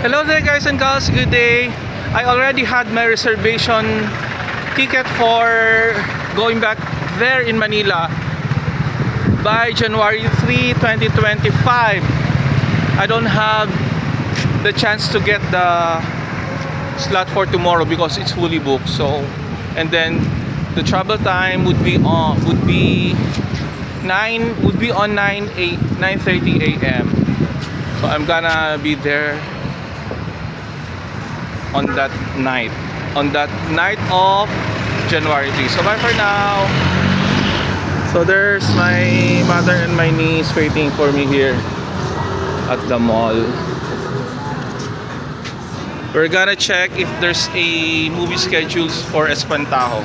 Hello there guys and gals, good day. I already had my reservation ticket for going back there in Manila by January 3, 2025. I don't have the chance to get the slot for tomorrow because it's fully booked. So, and then the travel time would be on 9:30 a.m. So I'm gonna be there on that night of January 3. So bye for now. So there's my mother and my niece waiting for me here at the mall. We're gonna check if there's a movie schedules for Espantajo.